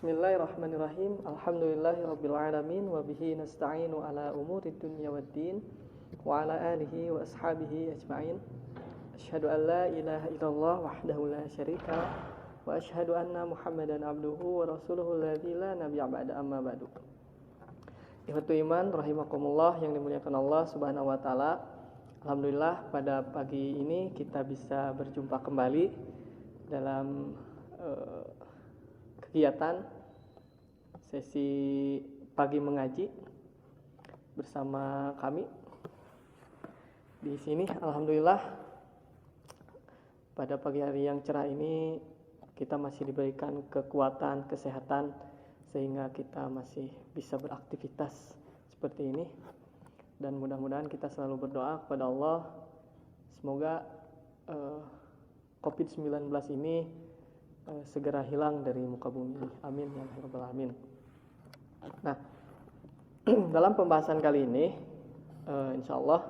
Bismillahirrahmanirrahim. Alhamdulillahirabbil alamin wa bihi nasta'inu ala umurid dunya waddin wa ala alihi wa ashabihi ajma'in. Asyhadu an la ilaha illallah wahdahu la syarika wa asyhadu anna Muhammadan abduhu wa rasuluhu alladzi la nabiyya ba'da amma ba'du. Ikhwatu iman rahimakumullah yang dimuliakan Allah Subhanahu wa taala. Alhamdulillah pada pagi ini kita bisa berjumpa kembali dalam kegiatan sesi pagi mengaji bersama kami di sini. Alhamdulillah pada pagi hari yang cerah ini kita masih diberikan kekuatan, kesehatan sehingga kita masih bisa beraktivitas seperti ini, dan mudah-mudahan kita selalu berdoa kepada Allah semoga COVID-19 ini segera hilang dari muka bumi. Amin ya rabbal alamin. Nah, dalam pembahasan kali ini insyaallah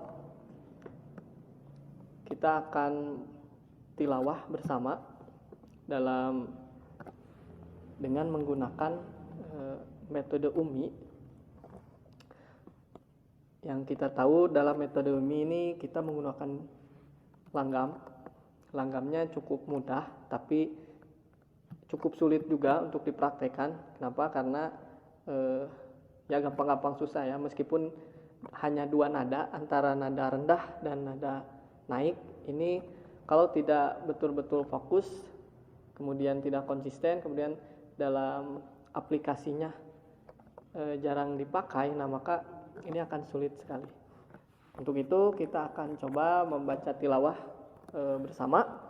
kita akan tilawah bersama dengan menggunakan metode ummi. Yang kita tahu dalam metode ummi ini kita menggunakan langgam. Langgamnya cukup mudah tapi cukup sulit juga untuk dipraktekkan. Kenapa? Karena ya gampang-gampang susah ya. Meskipun hanya dua nada, antara nada rendah dan nada naik, ini kalau tidak betul-betul fokus, kemudian tidak konsisten, kemudian dalam aplikasinya jarang dipakai, nah maka ini akan sulit sekali. Untuk itu kita akan coba membaca tilawah bersama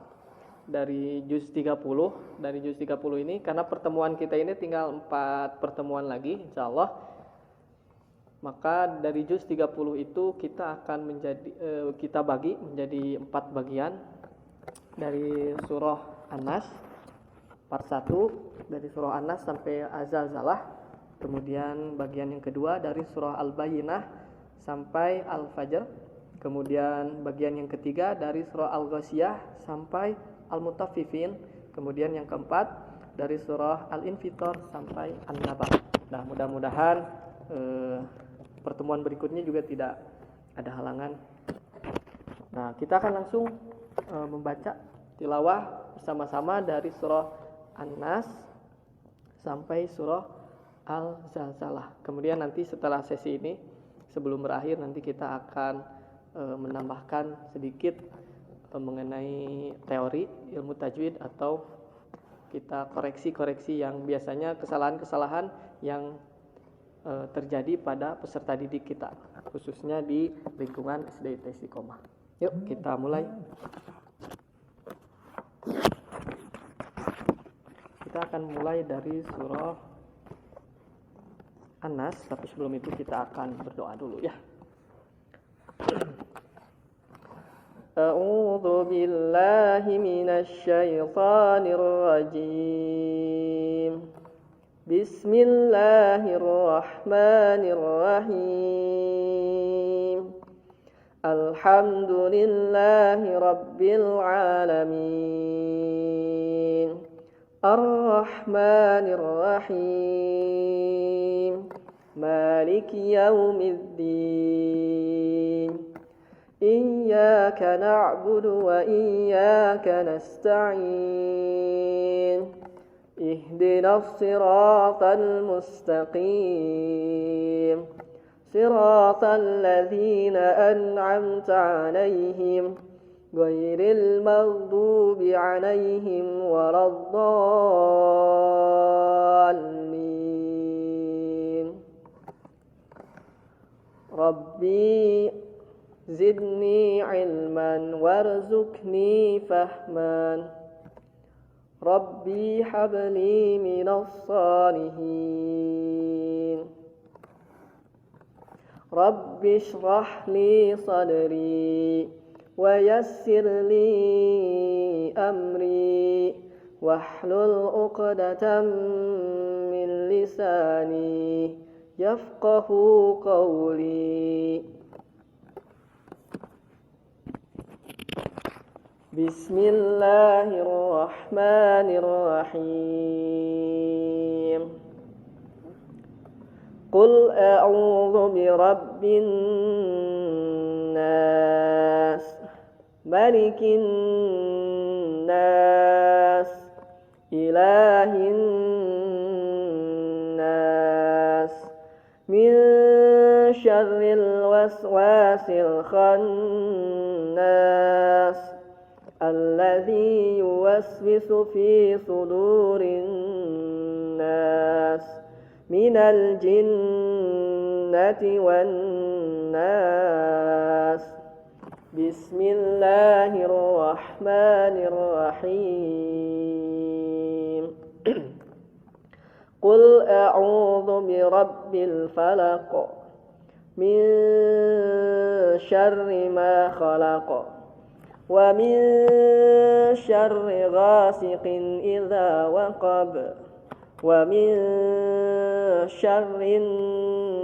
dari juz 30. Dari juz 30 ini, karena pertemuan kita ini tinggal 4 pertemuan lagi insyaallah, maka dari juz 30 itu kita akan kita bagi menjadi 4 bagian. Dari surah An-Nas part 1, dari surah An-Nas sampai Az-Zalzalah. Kemudian bagian yang kedua dari surah Al-Bayyinah sampai Al-Fajr. Kemudian bagian yang ketiga dari surah Al-Ghasyiyah sampai Al-Mutaffifin. Kemudian yang keempat dari surah Al-Infitar sampai An-Naba. Nah, mudah-mudahan pertemuan berikutnya juga tidak ada halangan. Nah, kita akan langsung membaca tilawah bersama-sama dari surah An-Nas sampai surah Al-Zalzalah. Kemudian nanti setelah sesi ini, sebelum berakhir, nanti kita akan menambahkan sedikit mengenai teori ilmu tajwid, atau kita koreksi-koreksi yang biasanya kesalahan-kesalahan yang terjadi pada peserta didik kita, khususnya di lingkungan SDIT Istiqomah. Yuk kita mulai. Kita akan mulai dari surah An-Nas, tapi sebelum itu kita akan berdoa dulu ya. A'udzu billahi minasy syaithanir rajim. Bismillahirrahmanirrahim. Alhamdulillahi rabbil alamin. Ar-Rahmanir Rahim. Maliki yaumiddin. Iyyaka na'budu wa iyyaka nasta'in. Ihdinas siratal mustaqim. Siratal ladzina an'amta 'alaihim ghairil maghdubi 'alaihim waladdallin. Rabbi zidni ilman warzuqni fahman. Rabbi habli minas salihin. Rabbi shrah li sadri wa yassir li amri wahlul 'uqdatam min lisani yafqahu qawli. بسم الله الرحمن الرحيم قل أعوذ برب الناس ملك الناس إله الناس من شر الوسواس الخناس الذي يوسوس في صدور الناس من الجنة والناس بسم الله الرحمن الرحيم قل أعوذ برب الفلق من شر ما خلق ومن شر غاسق إذا وقب ومن شر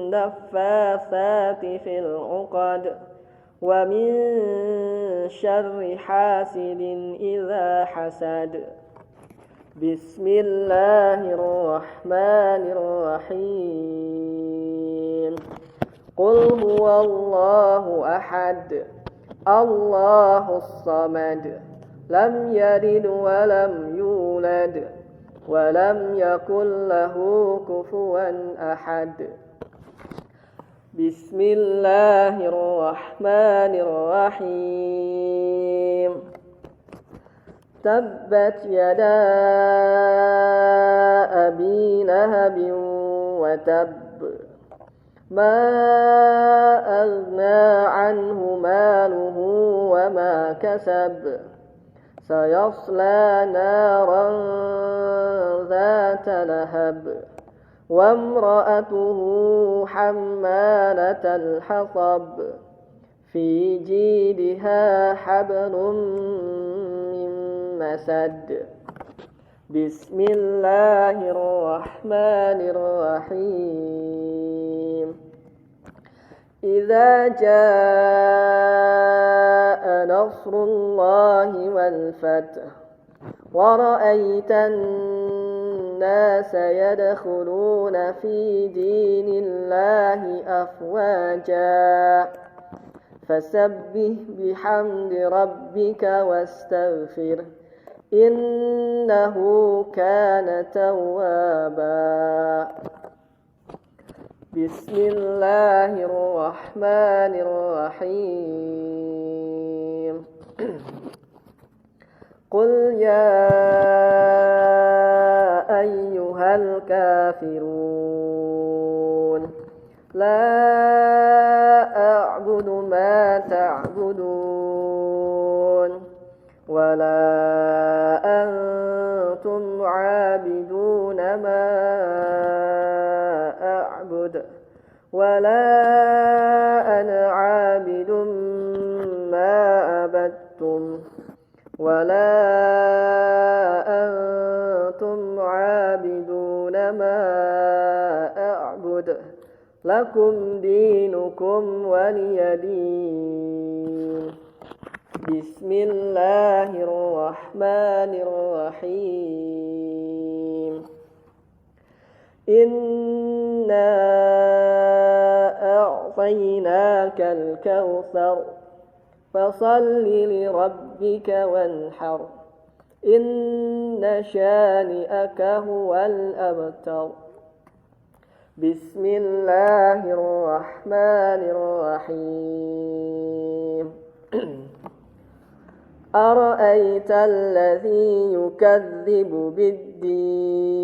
النفاثات في العقد ومن شر حاسد إذا حسد بسم الله الرحمن الرحيم قل هو الله أحد الله الصمد لم يلد ولم يولد ولم يكن له كفوا أحد بسم الله الرحمن الرحيم تبت يدا أبي لهب وتب ما أغنى عنه ماله وما كسب سيصلى نارا ذات لهب وامرأته حمالة الحطب في جيدها حبل من مسد بسم الله الرحمن الرحيم إذا جاء نصر الله والفتح ورأيت الناس يدخلون في دين الله أفواجا فسبح بحمد ربك واستغفره إنه كان توابا بسم الله الرحمن الرحيم قل يا أيها الكافرون لا أعبد ما تعبدون ولا أنتم عابدون ما أعبد ولا أنا عابد ما عبدتم ولا أنتم عابدون ما أعبد لكم دينكم ولي دين بسم الله الرحمن الرحيم إنا أعطيناك الكوثر فصل لربك وانحر إن شانئك هو الأبتر بسم الله الرحمن الرحيم أرأيت الذي يكذب بالدين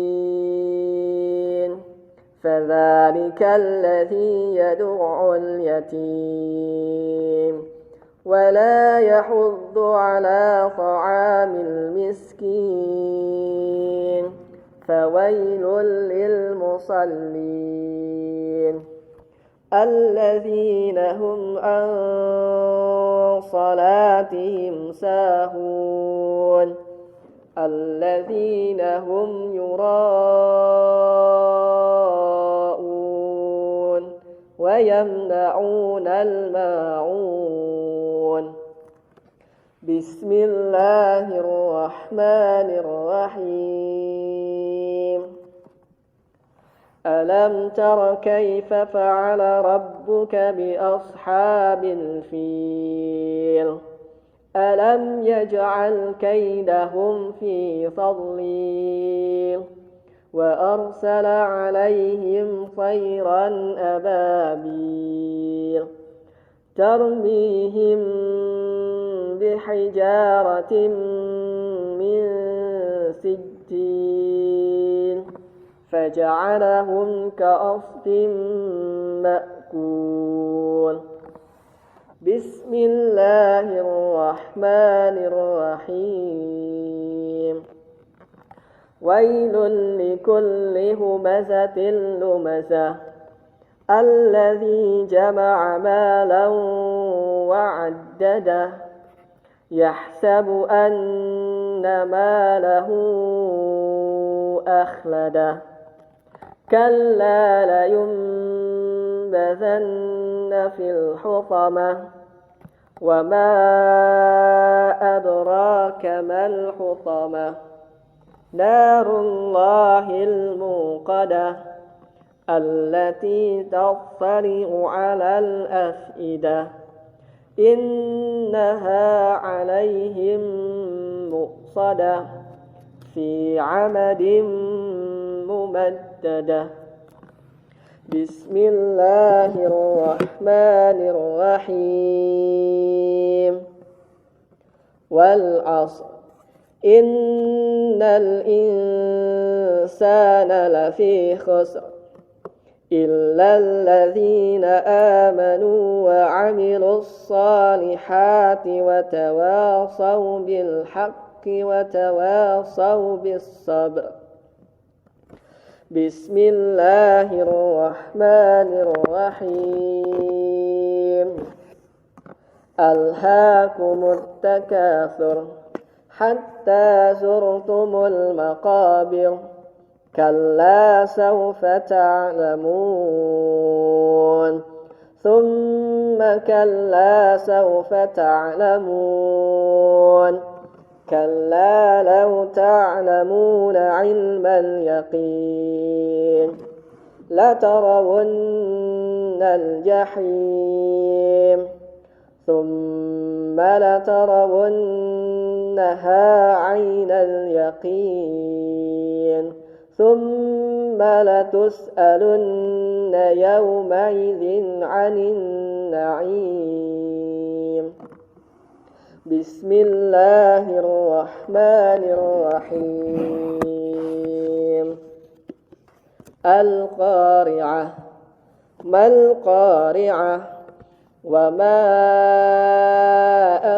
فذلك الذي يدع اليتيم ولا يحض على طعام المسكين فويل للمصلين الذين هم عن صلاتهم ساهون الذين هم يراءون ويمنعون الماعون بسم الله الرحمن الرحيم ألم تر كيف فعل ربك بأصحاب الفيل ألم يجعل كيدهم في تضليل وأرسل عليهم طيرا أبابيل ترميهم بحجارة من سجيل فجعلهم كعصف مأكول بسم الله الرحمن الرحيم ويل لكل همزة لمزة الذي جمع مالا وعدده يحسب أن ماله أخلده كلا لينبذن في الحطمة وما أدراك ما الحطمة نار الله الموقدة التي تطلع على الأفئدة إنها عليهم مؤصدة في عمد ممددة بسم الله الرحمن الرحيم والعصر إن الإنسان لفي خسر إلا الذين آمنوا وعملوا الصالحات وتواصوا بالحق وتواصوا بالصبر بسم الله الرحمن الرحيم ألهاكم التكاثر حتى زرتم المقابر كلا سوف تعلمون ثم كلا سوف تعلمون كلا لو تعلمون علم اليقين لترون الجحيم ثم لترونها عين اليقين ثم لتسألن يومئذ عن النعيم بسم الله الرحمن الرحيم القارعة ما القارعة وما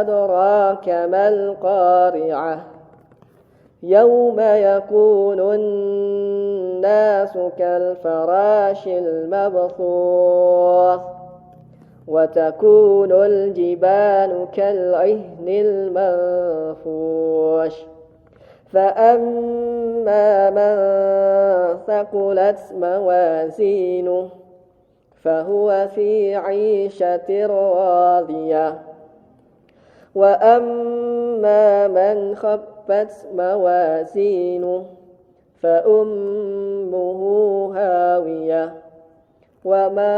أدراك ما القارعة يوم يكون الناس كالفراش المبثوث وتكون الجبال كالعهن المنفوش فأما من ثقلت موازينه فهو في عيشة راضية وأما من خفت موازينه فأمه هاوية وما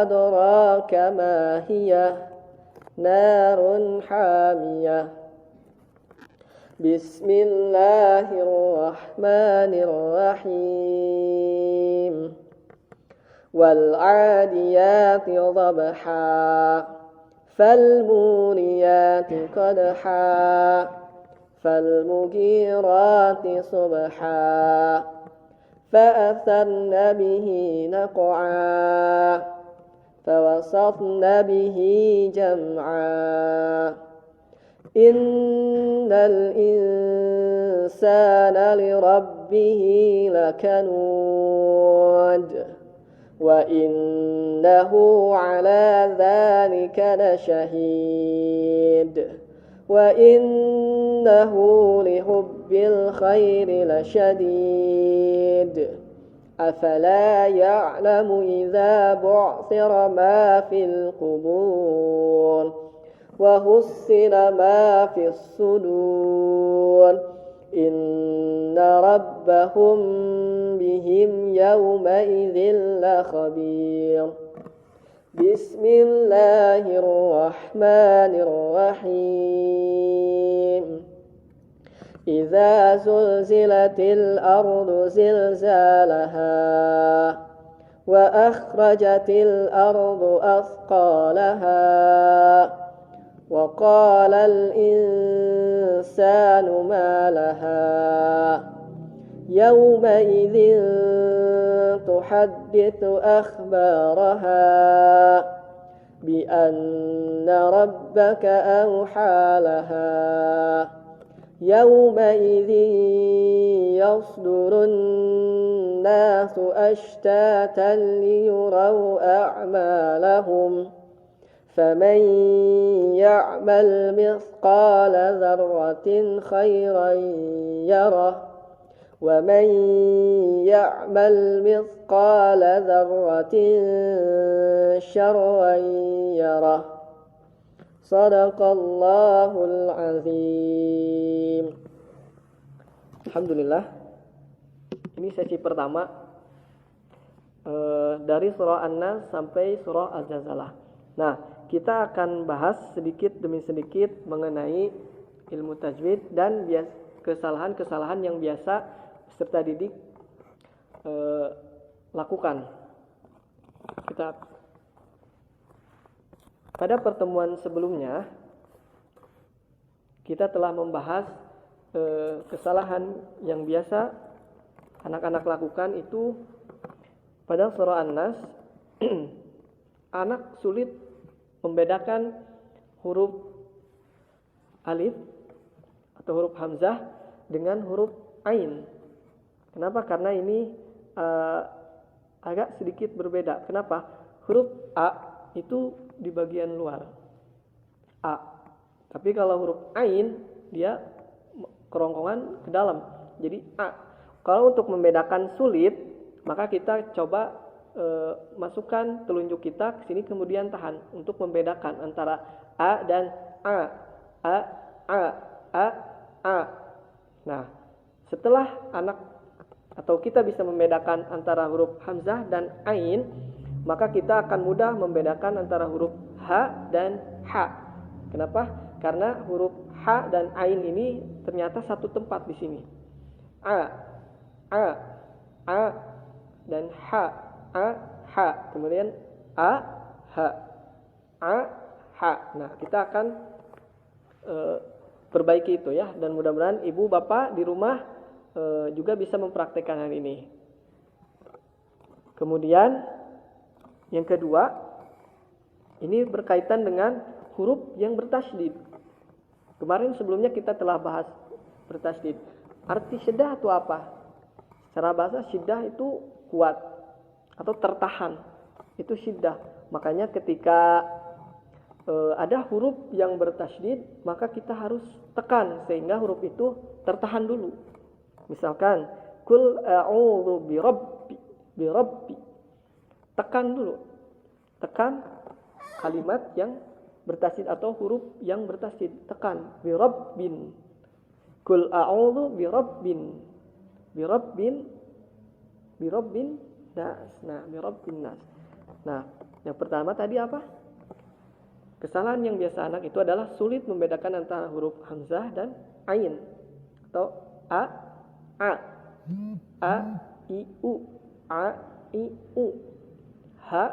أدراك ما هي نار حامية بسم الله الرحمن الرحيم والعاديات ضبحا فالموريات قدحا فالمغيرات صبحا فأثرن به نقعا فوسطن به جمعا إن الإنسان لربه لكنود وإنه على ذلك لشهيد وإنه لحب الخير لشديد أفلا يعلم إذا بعثر ما في القبور وحصل ما في الصدور إن ربهم بهم يومئذ لخبير بسم الله الرحمن الرحيم إذا زلزلت الأرض زلزالها وأخرجت الأرض أثقالها وقال الإنسان ما لها يومئذ تحدث أخبارها بأن ربك أوحى لها يومئذ يصدر الناس أشتاتا ليروا أعمالهم فمن يعمل مثقال ذرة خيرا يره ومن يعمل مثقال ذرة شرا يره صدق الله العظيم. Alhamdulillah, ini sesi pertama dari surah An-Nas sampai surah Al-Zalzalah. Nah, kita akan bahas sedikit demi sedikit mengenai ilmu tajwid dan kesalahan-kesalahan yang biasa peserta didik lakukan. Pada pertemuan sebelumnya kita telah membahas kesalahan yang biasa anak-anak lakukan itu pada surah An-Nas. Anak sulit membedakan huruf alif atau huruf hamzah dengan huruf ain. Kenapa? Karena ini agak sedikit berbeda. Kenapa? Huruf a itu di bagian luar, a. Tapi kalau huruf ain dia kerongkongan ke dalam, jadi a. Kalau untuk membedakan sulit, maka kita coba masukkan telunjuk kita ke sini kemudian tahan untuk membedakan antara a dan a. Nah, setelah anak atau kita bisa membedakan antara huruf hamzah dan ain, maka kita akan mudah membedakan antara huruf ha dan ha. Kenapa? Karena huruf ha dan ain ini ternyata satu tempat di sini. A dan ha. Kemudian ha. Nah, kita akan perbaiki itu ya, dan mudah-mudahan ibu bapak di rumah juga bisa mempraktekkan hal ini. Kemudian yang kedua, ini berkaitan dengan huruf yang bertasydid. Kemarin sebelumnya kita telah bahas bertasydid. Arti syiddah itu apa? Secara bahasa syiddah itu kuat atau tertahan. Itu syiddah. Makanya ketika ada huruf yang bertasydid, maka kita harus tekan sehingga huruf itu tertahan dulu. Misalkan kul a'udzu birabbi. Tekan dulu. Tekan kalimat yang bertasydid atau huruf yang bertasydid. Tekan birabbin. Kul a'udzu birabbin nas. Nah, birabbin nas. Nah, yang pertama tadi apa? Kesalahan yang biasa anak itu adalah sulit membedakan antara huruf hamzah dan ain atau a, i, u, ha,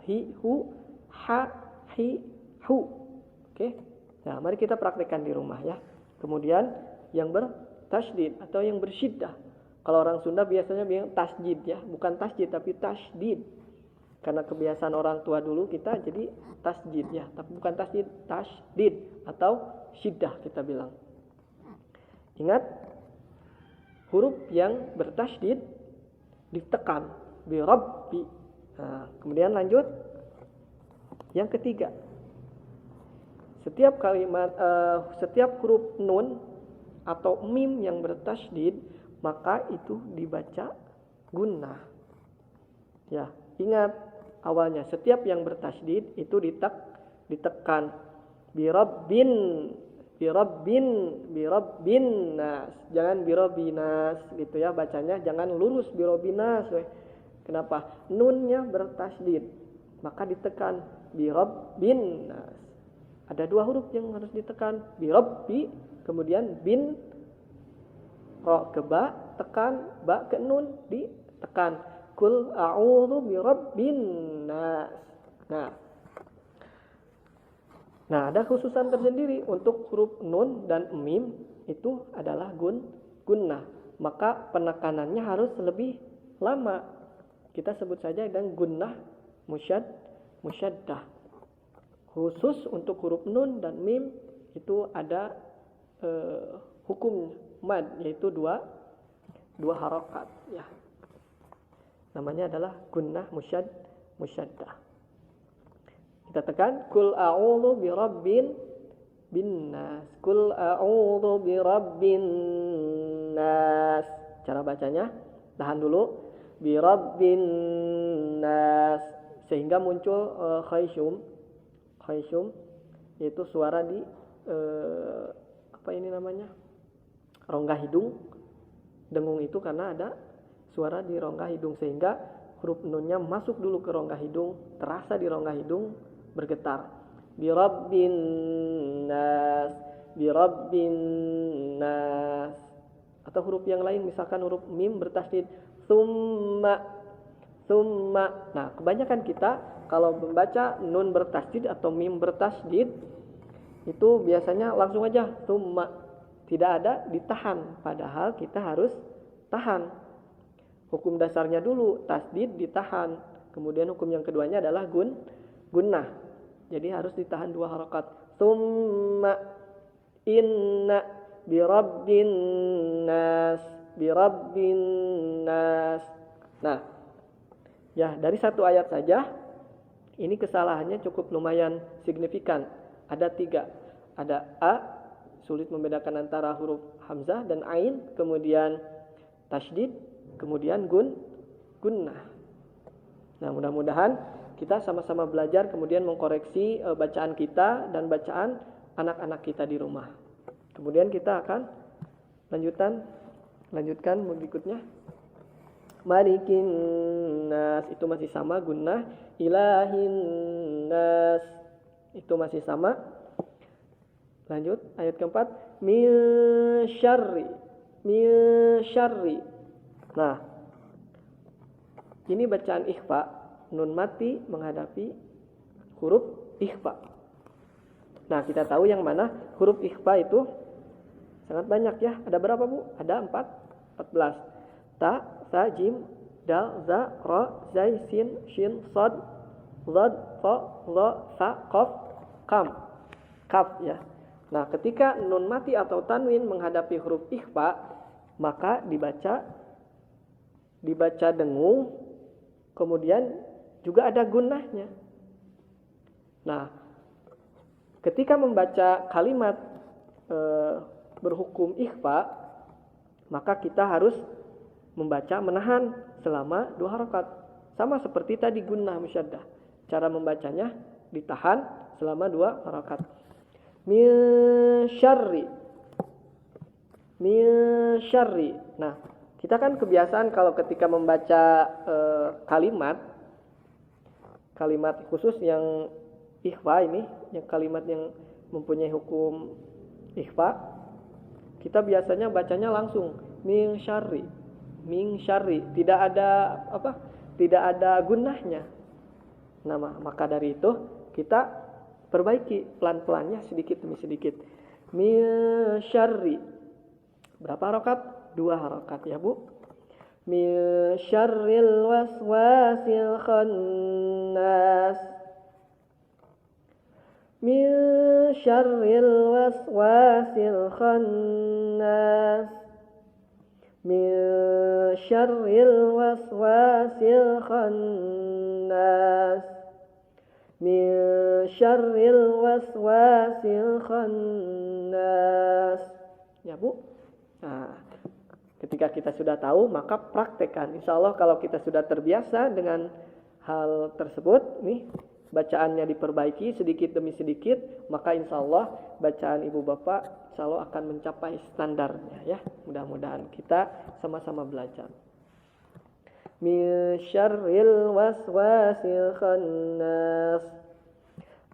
hi, hu, ha, hi, hu. Oke. Nah, mari kita praktekkan di rumah ya. Kemudian yang bertasydid atau yang bersyiddah. Kalau orang Sunda biasanya bilang tasjid ya, bukan tasjid tapi tasydid. Karena kebiasaan orang tua dulu kita jadi tasjid ya, tapi bukan tasjid, tasydid atau syiddah kita bilang. Ingat, huruf yang bertasydid ditekan bi rabbi. Nah, kemudian lanjut yang ketiga. Setiap kalimat setiap huruf nun atau mim yang bertasydid maka itu dibaca gunnah. Ya, ingat awalnya setiap yang bertasydid itu ditekan. Birabbin, birabbin nas. Jangan birabbinas gitu ya bacanya, jangan lurus birabbinas. Kenapa? Nunnya bertasydid, maka ditekan birabbin nas. Ada dua huruf yang harus ditekan, birabbi, kemudian bin, ro ke ba, tekan, ba ke nun, ditekan. Kul a'udzu birabbin nas. Nah, ada khususan tersendiri untuk huruf nun dan mim itu adalah gunnah. Maka penekanannya harus lebih lama. Kita sebut saja dengan gunnah musyaddah. Khusus untuk huruf nun dan mim itu ada hukum mad, yaitu dua harokat ya. Namanya adalah gunnah musyaddah. Kita tekan kul a'udzu birabbin binnas. Kul a'udzu birabbin nas. Cara bacanya tahan dulu birabbin nas sehingga muncul khayshum yaitu suara di rongga hidung. Dengung itu karena ada suara di rongga hidung sehingga huruf nunnya masuk dulu ke rongga hidung, terasa di rongga hidung, bergetar. Birabbin nas. Atau huruf yang lain misalkan huruf mim bertasydid summa. Nah, kebanyakan kita kalau membaca nun bertasydid atau mim bertasydid itu biasanya langsung aja summa, tidak ada ditahan, padahal kita harus tahan. Hukum dasarnya dulu tasydid ditahan, kemudian hukum yang keduanya adalah gunnah. Jadi harus ditahan dua harokat. Summa inna birabbin nas. Nah, ya dari satu ayat saja ini kesalahannya cukup lumayan signifikan. Ada 3. Ada a, sulit membedakan antara huruf hamzah dan ain, kemudian tasydid, kemudian gunnah. Nah, mudah-mudahan kita sama-sama belajar kemudian mengkoreksi bacaan kita dan bacaan anak-anak kita di rumah. Kemudian kita akan lanjutkan berikutnya. Malikin nas itu masih sama gunnah, ilahin nas itu masih sama. Lanjut ayat keempat, min syarri. Nah, ini bacaan ikhfa. Nun mati menghadapi huruf ikhfa. Nah, kita tahu yang mana huruf ikhfa itu sangat banyak ya. Ada berapa, Bu? Ada 14. Ta, sa, jim, dal, za, ra, zai, sin, shin, sad, zad, fa, za, sa, qaf, kam. Kaf ya. Nah, ketika nun mati atau tanwin menghadapi huruf ikhfa, maka dibaca dengung, kemudian juga ada gunnahnya. Nah, ketika membaca kalimat berhukum ikhfa, maka kita harus membaca menahan selama 2 harokat. Sama seperti tadi gunnah musyaddah. Cara membacanya ditahan selama 2 harokat. Min syarri. Nah, kita kan kebiasaan kalau ketika membaca kalimat khusus yang ikhfa ini, yang kalimat yang mempunyai hukum ikhfa, kita biasanya bacanya langsung min syarri, tidak ada gunnahnya. Nah, maka dari itu kita perbaiki pelan-pelannya sedikit demi sedikit. Min syarri. Berapa harokat? 2 harokat ya, Bu. Min syarril waswasil khannas. Min syarril waswasil khannas. Min syarril waswasil khannas. Min syarril waswasil khannas. Ya, Bu. Nah, ketika kita sudah tahu, maka praktekkan. Insya Allah kalau kita sudah terbiasa dengan hal tersebut, nih bacaannya diperbaiki sedikit demi sedikit, maka insya Allah bacaan ibu bapak insya Allah akan mencapai standarnya ya. Mudah-mudahan kita sama-sama belajar. Min syarril waswasil khannas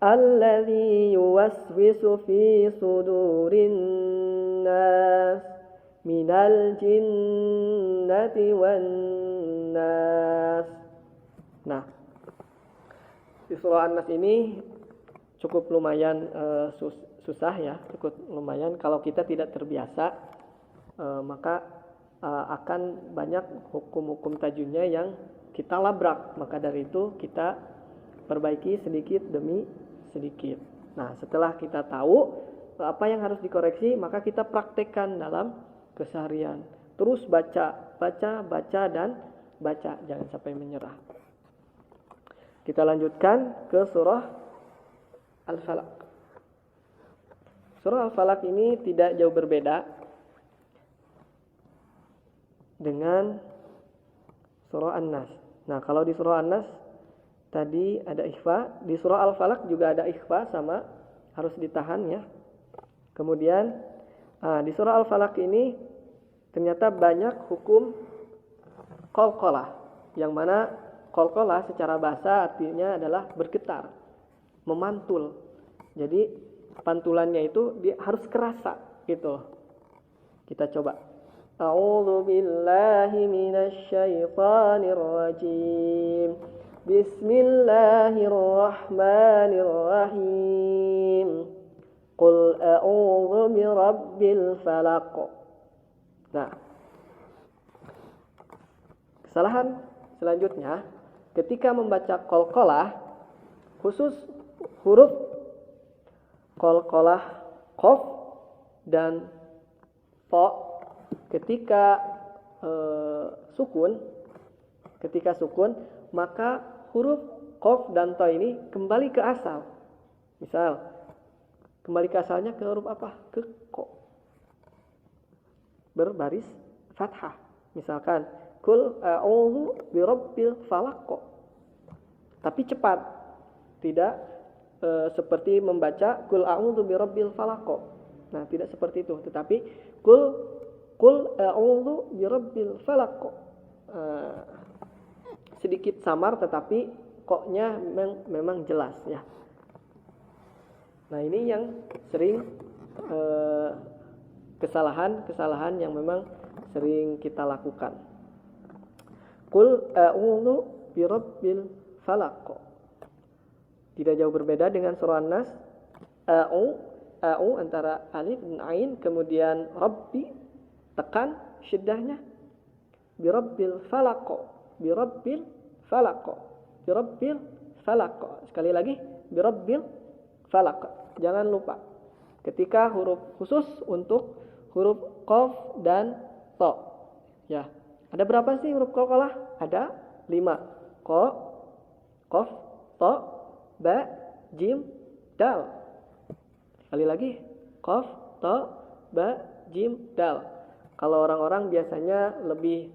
alladzi yuwaswisu fi sudurin nas minal jinnati wan nas. Nah, di surah An-Nas ini cukup lumayan susah ya, cukup lumayan kalau kita tidak terbiasa, maka akan banyak hukum-hukum tajwidnya yang kita labrak. Maka dari itu kita perbaiki sedikit demi sedikit. Nah, setelah kita tahu apa yang harus dikoreksi, maka kita praktekkan dalam keseharian. Terus baca dan baca, jangan sampai menyerah. Kita lanjutkan ke surah Al-Falaq. Surah Al-Falaq ini tidak jauh berbeda dengan surah An-Nas. Nah, kalau di surah An-Nas tadi ada ikhfa, di surah Al-Falaq juga ada ikhfa, sama harus ditahan ya. Kemudian di surah Al-Falaq ini ternyata banyak hukum qalqalah, yang mana qalqalah secara bahasa artinya adalah bergetar, memantul. Jadi pantulannya itu harus kerasa gitu. Kita coba. A'udzu billahi minasy syaithanir rajim. Bismillahirrahmanirrahim. Qul a'udzu birabbil falaq. Nah, kesalahan selanjutnya ketika membaca qalqalah, khusus huruf qalqalah qaf dan ta, ketika sukun, maka huruf qaf dan ta ini kembali ke asal. Misal, kembali ke asalnya ke huruf apa? Ke ko. Berbaris fathah. Misalkan Qul a'udzu birabbil falaq. Tapi cepat. Tidak seperti membaca Qul a'udzu birabbil falaq. Nah, tidak seperti itu, tetapi Qul a'udzu birabbil falaq. Sedikit samar tetapi koknya memang jelas ya. Nah, ini yang sering kesalahan yang memang sering kita lakukan. Qul a'udzu birabbil falaq. Tidak jauh berbeda dengan surah An-Nas. A'u antara alif dan ain, kemudian rabbi tekan syiddahnya. Birabbil falaq. Birabbil falaq. Birabbil falaq. Sekali lagi, birabbil falaq. Jangan lupa ketika huruf khusus untuk huruf qaf dan ta. Ya. Ada berapa sih huruf qalqalah? Ada 5. Qa, qaf, ta, ba, jim, dal. Sekali lagi, qaf, ta, ba, jim, dal. Kalau orang-orang biasanya lebih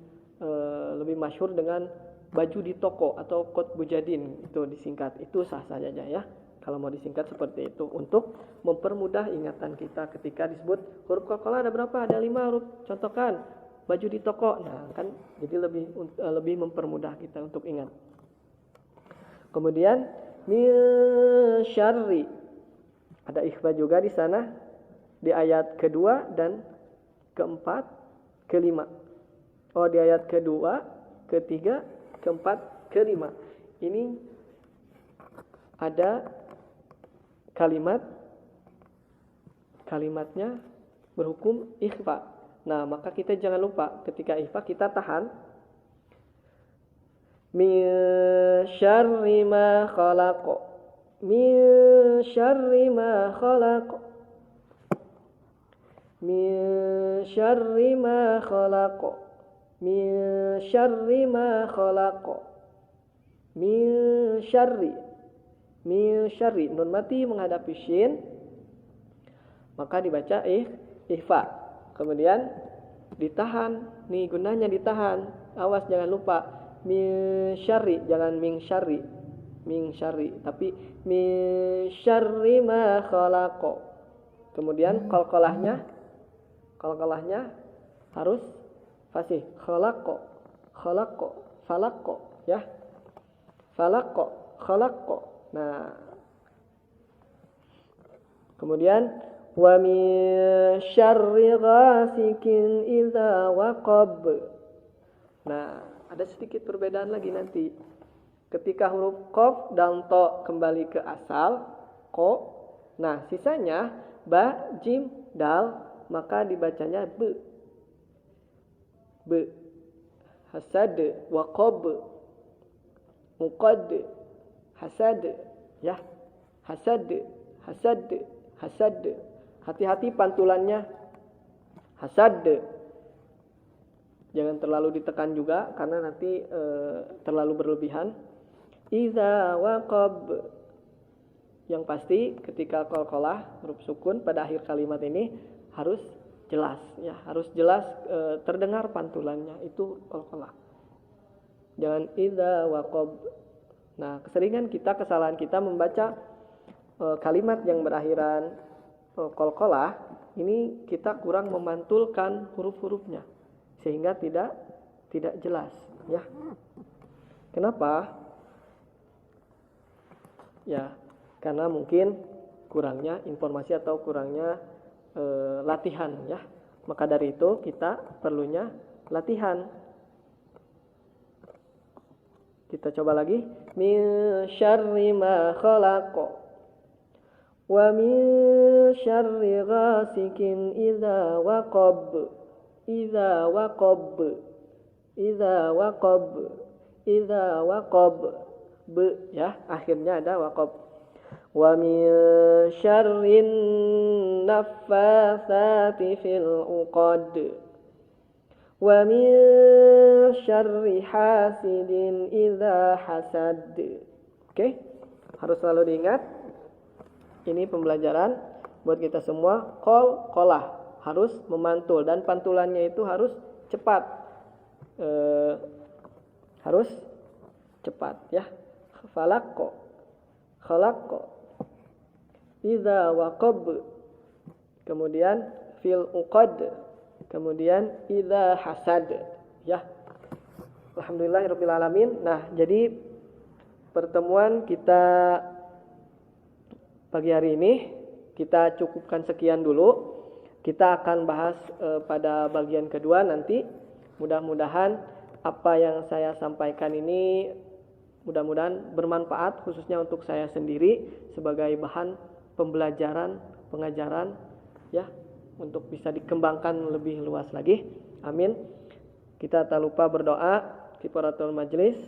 masyhur dengan baju di toko atau qutbu jadin, itu disingkat. Itu sah saja ya. Kalau mau disingkat seperti itu untuk mempermudah ingatan kita ketika disebut huruf qalqalah ada berapa? Ada 5 huruf. Contohkan baju di toko. Nah, kan jadi lebih mempermudah kita untuk ingat. Kemudian min syarri. Ada ikhfa juga di sana di ayat kedua dan keempat, kelima. Oh, di ayat kedua, ketiga, keempat, kelima. Ini ada kalimatnya berhukum ikhfa. Nah, maka kita jangan lupa ketika ikhfa kita tahan. Min syarri ma khalaq. Min syarri ma khalaq. Min syarri ma khalaq. Min syarri ma khalaq. Min syarri. Min syarri. Nun mati menghadapi syin. Maka dibaca ikhfa. Kemudian ditahan. Nih gunanya ditahan. Awas jangan lupa. Min syarri, jangan min syarri. min syarri, tapi min syarri ma khalaqo. Kemudian qalqalahnya harus fasih, khalaqo, falaqo ya. Falaqo, khalaqo. Nah, kemudian wa min syarri ghasikin idza waqab. Nah, ada sedikit perbedaan lagi nanti. Ketika huruf qaf dan to kembali ke asal ko, nah sisanya ba, jim, dal, maka dibacanya be. Hasad, waqab, muqad, hasad ya. Hasad. Hati-hati pantulannya. Hasad. Jangan terlalu ditekan juga karena nanti terlalu berlebihan. Iza waqab. Yang pasti ketika qalqalah huruf sukun pada akhir kalimat ini harus jelas ya, harus jelas terdengar pantulannya, itu qalqalah. Jangan iza waqab. Nah, kesalahan kita membaca kalimat yang berakhiran qalqalah ini kita kurang memantulkan huruf-hurufnya sehingga tidak jelas ya. Kenapa? Ya, karena mungkin kurangnya informasi atau kurangnya latihan ya. Maka dari itu kita perlunya latihan. Kita coba lagi. Min syarri ma khalaqo. Wa min syarri ghasikin idza waqab. Idza waqab. Ya, akhirnya ada waqab. Wa min syarrin naffatsati fil 'uqad. Wa min syarri hasidin idza hasad. Oke? Harus selalu diingat. Ini pembelajaran buat kita semua. Qalqalah harus memantul dan pantulannya itu harus cepat. Harus cepat ya. Falaqo, khalaqo, idza waqab, kemudian fil uqad, kemudian idza hasad ya. Alhamdulillahirabbil alamin. Nah, jadi pertemuan kita pagi hari ini kita cukupkan sekian dulu. Kita akan bahas pada bagian kedua nanti. Mudah-mudahan apa yang saya sampaikan ini mudah-mudahan bermanfaat khususnya untuk saya sendiri sebagai bahan pembelajaran, pengajaran ya, untuk bisa dikembangkan lebih luas lagi. Amin. Kita tak lupa berdoa kifaratul majlis.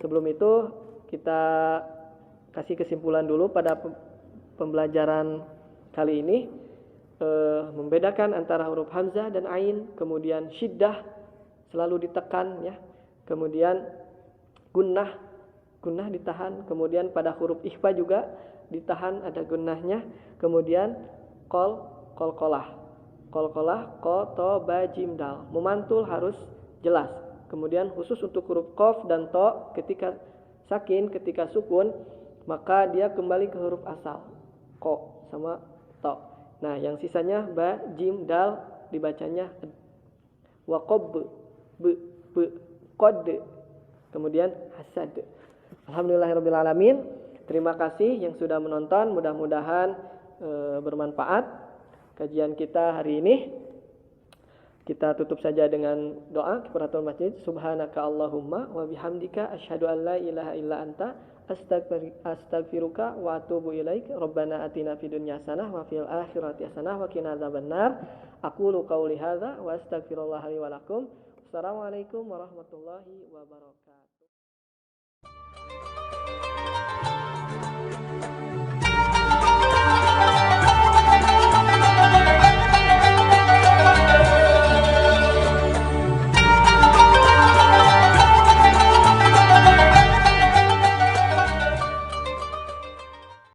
Sebelum itu kita kasih kesimpulan dulu pada pembelajaran kali ini. Membedakan antara huruf hamzah dan ain, kemudian syiddah selalu ditekan ya, kemudian gunnah ditahan, kemudian pada huruf ikhfa juga ditahan, ada gunnahnya, kemudian qalqalah qa ta ba jim dal, memantul harus jelas. Kemudian khusus untuk huruf qaf dan ta ketika sakin, ketika sukun maka dia kembali ke huruf asal qa sama ta. Nah, yang sisanya ba jim dal dibacanya waqab qad, kemudian hasad. Alhamdulillahirabbil alamin. Terima kasih yang sudah menonton, mudah-mudahan bermanfaat kajian kita hari ini. Kita tutup saja dengan doa kifaratul masjid. Subhanaka Allahumma wa bihamdika asyhadu an la ilaha illa anta astaghfiruka wa atubu ilaik. Rabbana atina fid dunya hasanah wa fil akhirati hasanah wa qina adzabannar. Aqulu qauli hadza wa astaghfirullaha li wa lakum. Assalamualaikum warahmatullahi wabarakatuh.